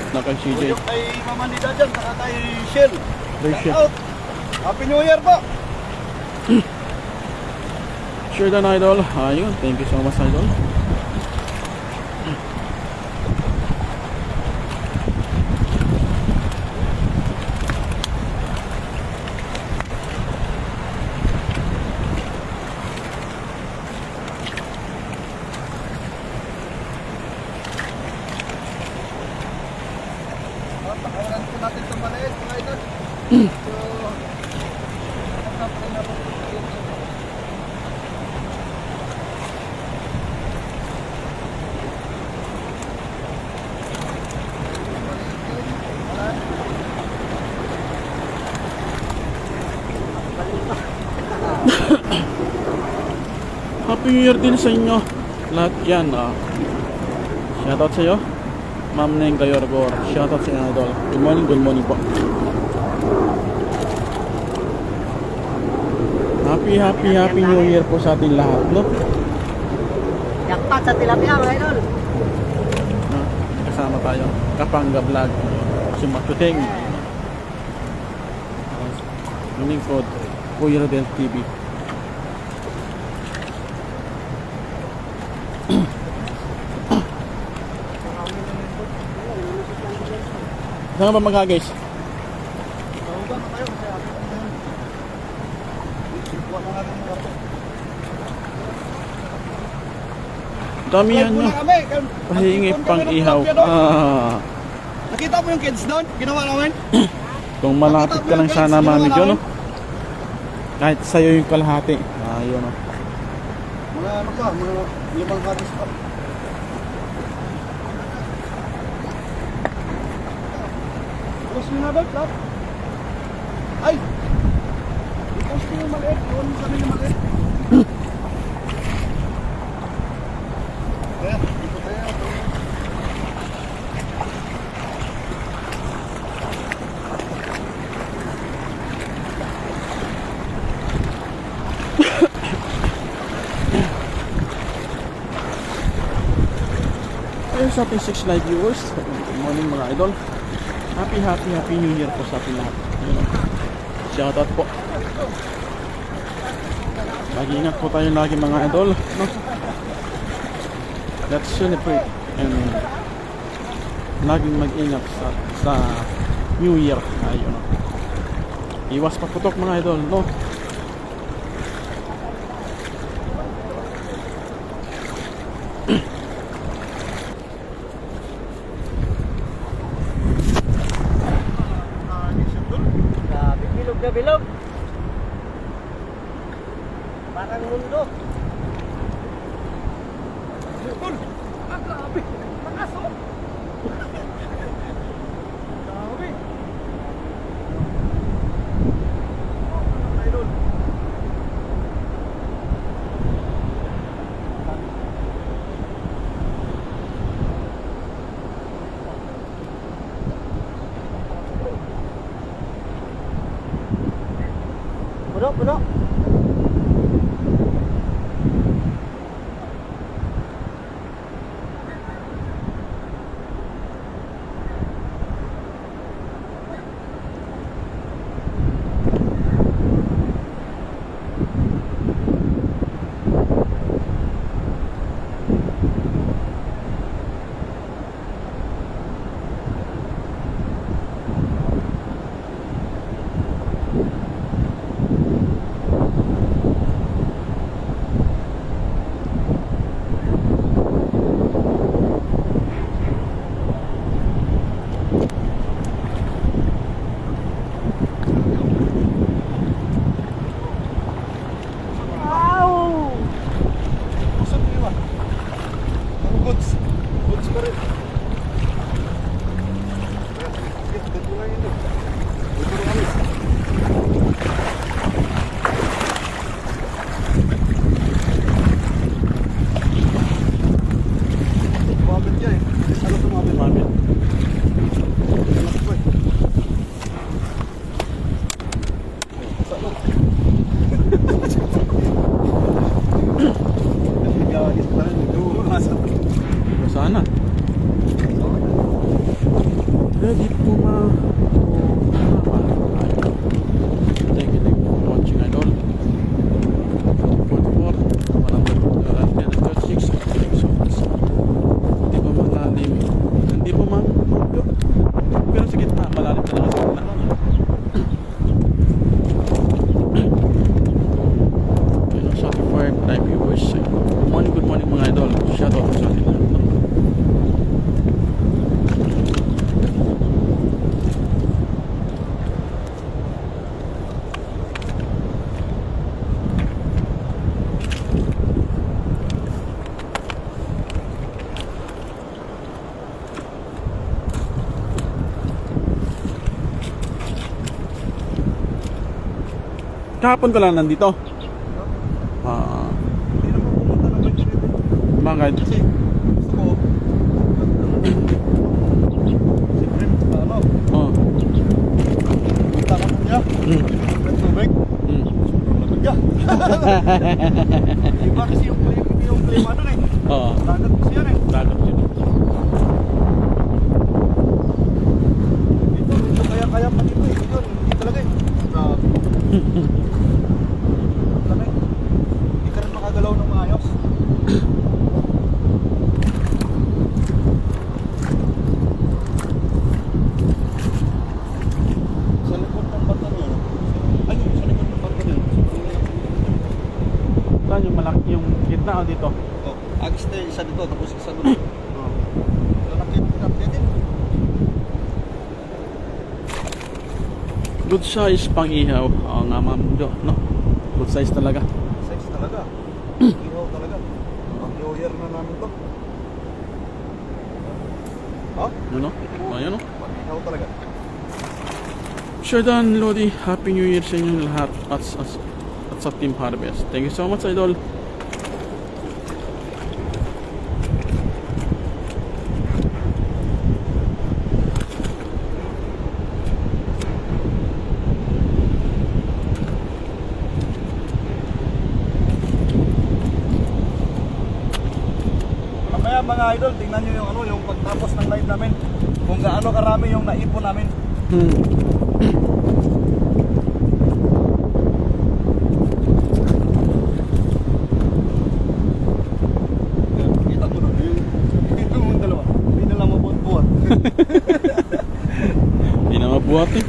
Na kay CJ. Kay Mama Nida dyan, saka kay Shell. Rachel. Out. Happy New Year po. Sure dan idol. Ayun, thank you so much idol. Pakawalan po natin sa maliit, mga idol. So, Happy New Year din sa inyo. Lahat yan. Shoutout sa iyo. Ma'am Neng Gayorgor. Shoutout sa inyo idol. Good morning po. Happy New Year po sa ating lahat, no? Jackpot sa tilapia, mga idol. Kasama tayo. Kapangga Vlog. Si Matuting. Lingkod. Kuya Rodel TV. Saan ba mga guys? Dami yan nyo. Pahingi pang ihaw. Nakita mo yung kids doon? Ginawa namin? Kung malapit ka lang sana mamidyo, no? Kahit sa'yo yung kalahati. Ayun, no? Mga ano pa, mga 5 katis pa. Tapos mo na ba, Flap? Ay! Tapos mo yung maliit. Iwan mo kami yung maliit. Kaya, ito tayo. Ayun sa ating 6 live viewers. Good morning mga idol. Happy New Year po sa ating lahat. Shoutout po. Mag-ingat po tayo lagi mga idol, no? Let's celebrate and laging mag-ingat sa New Year. Ayun, no? Iwas paputok mga idol, no? Grabe, bilog na bilog. Parang mundo. Tol! Ah, grabe! Makaso! Grabe! Idol! Puno, puno. Kahapon ka lang nandito. Ah, Hindi naman pumunta ng bike dito. bakit? Kasi gusto ko, siyempre, ano, Oh. punta ko niya. Mm. Ng tubig. Mm. Sobrang lamig ka. Iba kasi yung klima doon eh. Oo. Dagat kasi yan eh. Dagat yun. Dito, medyo kaya-kaya pa dito eh. Dito, hindi talaga eh. Grabe. Lamig. Hindi ka rin makagalaw ng maayos. Sa likod ng bata niya. Ayun, sa likod ng bata niya. Saan yung malaki yung gitna o dito? Oh, agis na isa dito, tapos isa doon. Oh. Lalaki na natin. Good size pang ihaw. Oo nga ma'am. No? Good size talaga. Size talaga. Ihaw talaga. Ang New Year na namin to. Ha? Yun no? Ayun no? Ihaw talaga. Sure done, Lodi. Happy New Year sa inyong lahat at sa Team Harvest. Thank you so much, Idol. Mamaya mga idol, tingnan nyo yung ano, yung pagtapos ng live namin. Kung gaano karami yung naipon namin. Kita mo na yung dalawa. Hindi na lang mabuhat-buhat. Hindi na mabuhat eh.